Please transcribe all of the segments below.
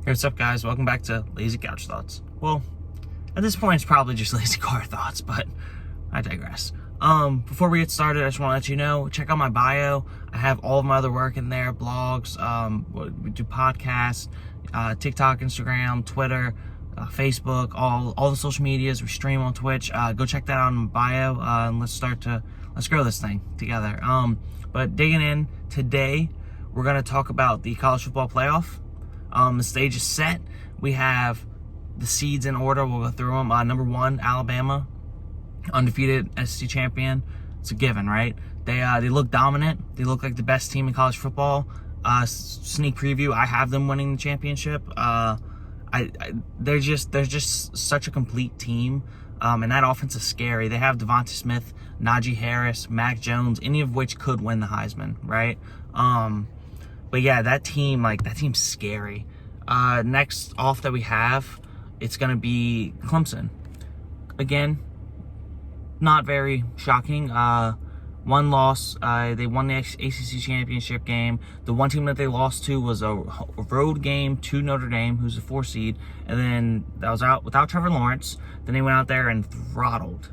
Hey, what's up, guys? Welcome back to Lazy Couch Thoughts. Well, at this point, it's probably just lazy car thoughts, but I digress. Before we get started, I just want to let you know, check out my bio. I have all of my other work in there, blogs, we do podcasts, TikTok, Instagram, Twitter, Facebook, all the social medias. We stream on Twitch. Go check that out in my bio, and let's grow this thing together. But digging in, today, we're going to talk about the college football playoff. The stage is set. We have the seeds in order. We'll go through them. Number 1, Alabama, undefeated SEC champion. It's a given, right? They look dominant. They look like the best team in college football. Sneak preview: I have them winning the championship. They're just such a complete team. And that offense is scary. They have Devontae Smith, Najee Harris, Mac Jones, any of which could win the Heisman, right? But yeah, that team's scary. Next off that we have, it's going to be Clemson. Again, not very shocking. One loss. They won the ACC championship game. The one team that they lost to was a road game to Notre Dame, who's a 4 seed. And then that was out without Trevor Lawrence. Then they went out there and throttled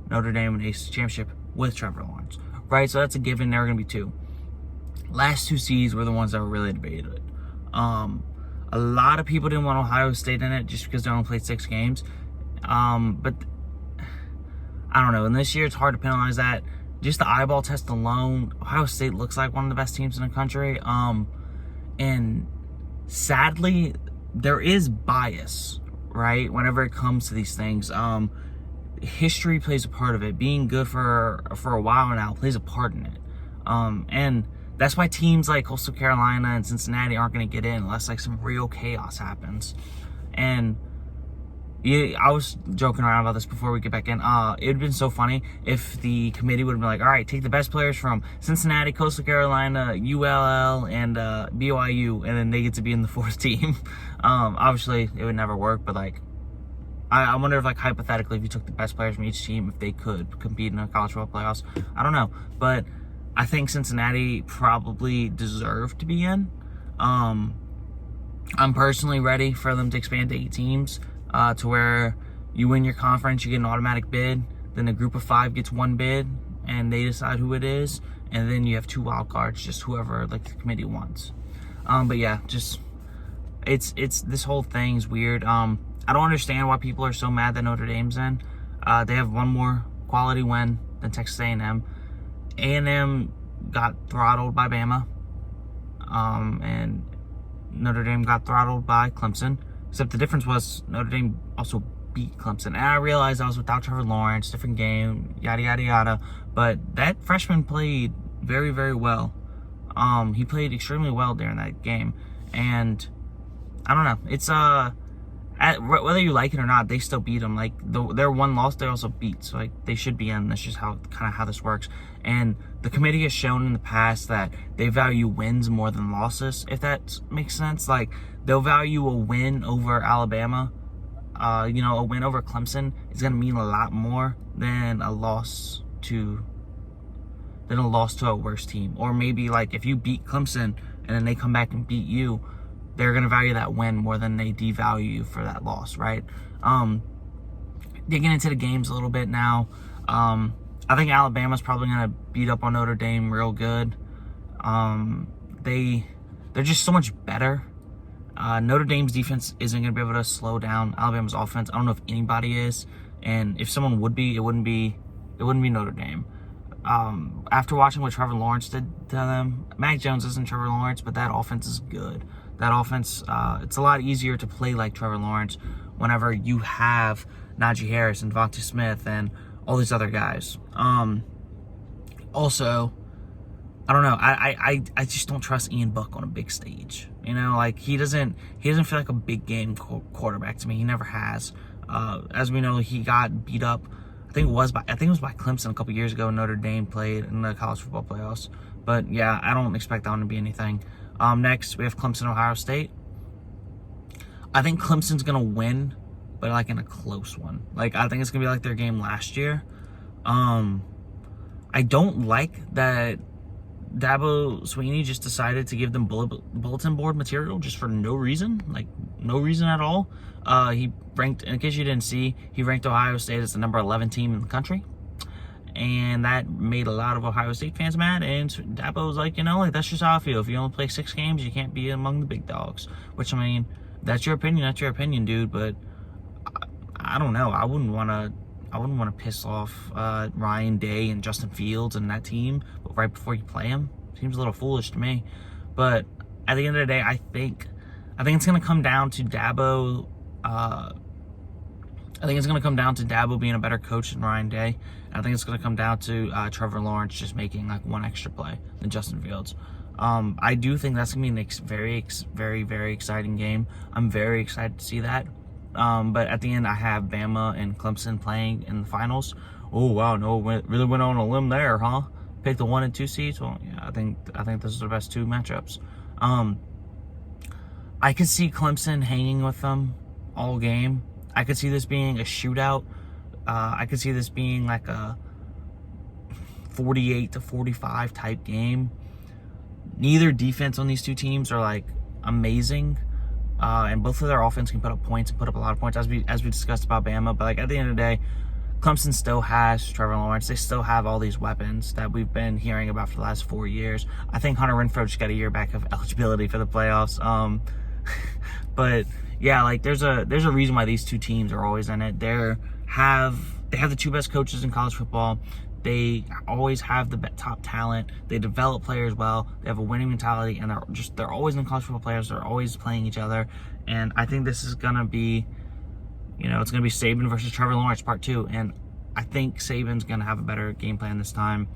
Notre Dame in the ACC championship with Trevor Lawrence. Right? So that's a given. There are going to be 2. Last 2 seeds were the ones that were really debated. A lot of people didn't want Ohio State in it just because they only played 6 games. But I don't know. And this year, it's hard to penalize that. Just the eyeball test alone, Ohio State looks like one of the best teams in the country. And sadly, there is bias, right? Whenever it comes to these things, history plays a part of it. Being good for a while now plays a part in it. And that's why teams like Coastal Carolina and Cincinnati aren't going to get in unless like some real chaos happens. And I was joking around about this before we get back in. It would have been so funny if the committee would have been like, all right, take the best players from Cincinnati, Coastal Carolina, ULL, and BYU, and then they get to be in the 4th team. Obviously, it would never work, but like, I wonder if, like, hypothetically, if you took the best players from each team, if they could compete in the college football playoffs. I don't know, but I think Cincinnati probably deserved to be in. I'm personally ready for them to expand to 8 teams, to where you win your conference, you get an automatic bid, then a group of 5 gets 1 bid, and they decide who it is, and then you have 2 wild cards, just whoever like the committee wants. But yeah, just it's this whole thing's weird. I don't understand why people are so mad that Notre Dame's in. They have one more quality win than Texas A&M. A&M got throttled by Bama, and Notre Dame got throttled by Clemson, except the difference was Notre Dame also beat Clemson. And I realized I was without Trevor Lawrence, different game, yada, yada, yada, but that freshman played very, very well. He played extremely well during that game, and I don't know, it's whether you like it or not, they still beat them. Like, their one loss, they also beat. So, like, they should be in. That's just how this works. And the committee has shown in the past that they value wins more than losses, if that makes sense. Like, they'll value a win over Alabama. A win over Clemson is going to mean a lot more than a loss to a worse team. Or maybe, like, if you beat Clemson and then they come back and beat you, they're going to value that win more than they devalue you for that loss, right? Digging into the games a little bit now, I think Alabama's probably going to beat up on Notre Dame real good. They're just so much better. Notre Dame's defense isn't going to be able to slow down Alabama's offense. I don't know if anybody is, and if someone would be, it wouldn't be Notre Dame. After watching what Trevor Lawrence did to them, Mac Jones isn't Trevor Lawrence, but that offense is good. That offense, it's a lot easier to play like Trevor Lawrence whenever you have Najee Harris and Devontae Smith and all these other guys. Also, I don't know. I just don't trust Ian Book on a big stage. Like, he doesn't feel like a big game quarterback to me. He never has. As we know, he got beat up. I think it was by Clemson a couple years ago. Notre Dame played in the college football playoffs. But yeah, I don't expect that one to be anything. Next, we have Clemson, Ohio State. I think Clemson's going to win, but like in a close one. Like, I think it's going to be like their game last year. I don't like that Dabo Sweeney just decided to give them bulletin board material just for no reason, like no reason at all. He ranked, in case you didn't see, he ranked Ohio State as the number 11 team in the country. And that made a lot of Ohio State fans mad. And Dabo was like, like, that's just how I feel. If you only play 6 games, you can't be among the big dogs. Which, I mean, that's your opinion, dude. But I don't know. I wouldn't want to piss off Ryan Day and Justin Fields and that team right before you play them. Seems a little foolish to me. But at the end of the day, I think it's going to come down to Dabo. I think it's going to come down to Dabo being a better coach than Ryan Day. And I think it's going to come down to Trevor Lawrence just making like one extra play than Justin Fields. I do think that's going to be a very, very, very exciting game. I'm very excited to see that. But at the end, I have Bama and Clemson playing in the finals. Oh, wow. No, really went on a limb there, huh? Picked the 1 and 2 seeds. Well, yeah, I think those are the best 2 matchups. I could see Clemson hanging with them all game. I could see this being a shootout. I could see this being like a 48-45 type game. Neither defense on these 2 teams are like amazing. And both of their offense can put up points and put up a lot of points, as we discussed about Bama. But like at the end of the day, Clemson still has Trevor Lawrence. They still have all these weapons that we've been hearing about for the last 4 years. I think Hunter Renfrow just got a year back of eligibility for the playoffs. But yeah, like there's a reason why these 2 teams are always in it. They have the 2 best coaches in college football. They always have the top talent. They develop players well. They have a winning mentality, and they're always in college football players. They're always playing each other. And I think this is gonna be, it's gonna be Saban versus Trevor Lawrence part 2. And I think Saban's gonna have a better game plan this time.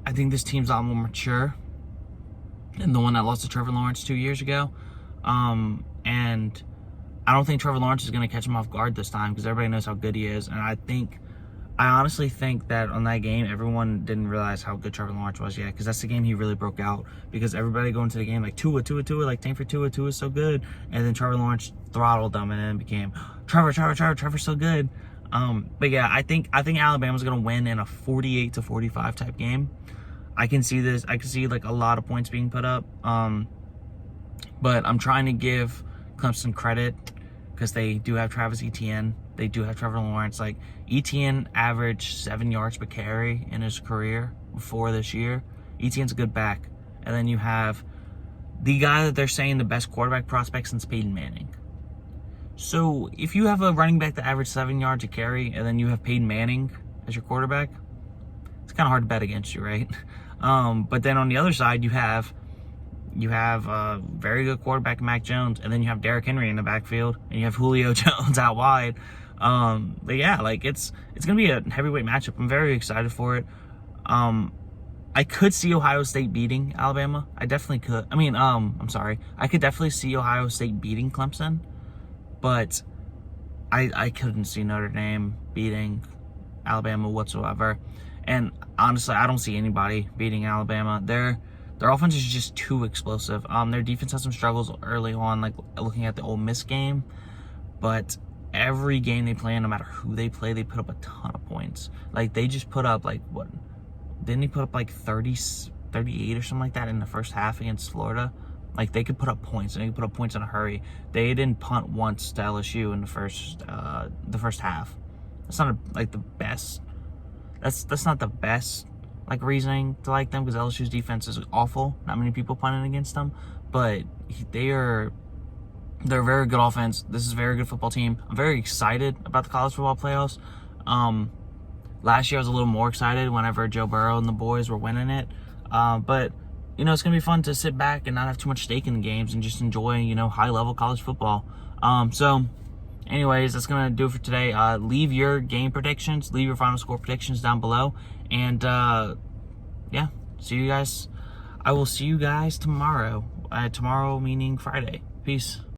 I think this team's a lot more mature than the one that lost to Trevor Lawrence 2 years ago. And I don't think Trevor Lawrence is going to catch him off guard this time because everybody knows how good he is. And I honestly think that on that game, everyone didn't realize how good Trevor Lawrence was yet, because that's the game he really broke out, because everybody going to the game like Tua, like tank for Tua is so good. And then Trevor Lawrence throttled them and then became Trevor's so good. But yeah, I think Alabama's going to win in a 48-45 type game. I can see this. I can see like a lot of points being put up. But I'm trying to give Clemson credit because they do have Travis Etienne. They do have Trevor Lawrence. Like, Etienne averaged 7 yards per carry in his career before this year. Etienne's a good back. And then you have the guy that they're saying the best quarterback prospect since Peyton Manning. So if you have a running back that averaged 7 yards a carry and then you have Peyton Manning as your quarterback, it's kind of hard to bet against you, right? But then on the other side, you have a very good quarterback, Mac Jones, and then you have Derrick Henry in the backfield, and you have Julio Jones out wide. But yeah, like it's gonna be a heavyweight matchup. I'm very excited for it. I could see Ohio State beating Alabama. I definitely could. I could definitely see Ohio State beating Clemson, but I couldn't see Notre Dame beating Alabama whatsoever. And honestly, I don't see anybody beating Alabama. Their offense is just too explosive. Their defense has some struggles early on, like looking at the Ole Miss game. But every game they play, no matter who they play, they put up a ton of points. Like, they just put up, like, what? Didn't they put up, like, 38 or something like that in the first half against Florida? Like, they could put up points, and they could put up points in a hurry. They didn't punt once to LSU in the first half. That's not, the best. That's not the best, reasoning to like them, because LSU's defense is awful. Not many people punting against them, but they're a very good offense. This is a very good football team. I'm very excited about the college football playoffs. Last year I was a little more excited whenever Joe Burrow and the boys were winning it. But it's gonna be fun to sit back and not have too much stake in the games and just enjoy, high level college football. So anyways, that's gonna do it for today. Leave your game predictions, leave your final score predictions down below, and yeah, see you guys. I will see you guys tomorrow. Tomorrow meaning Friday. Peace.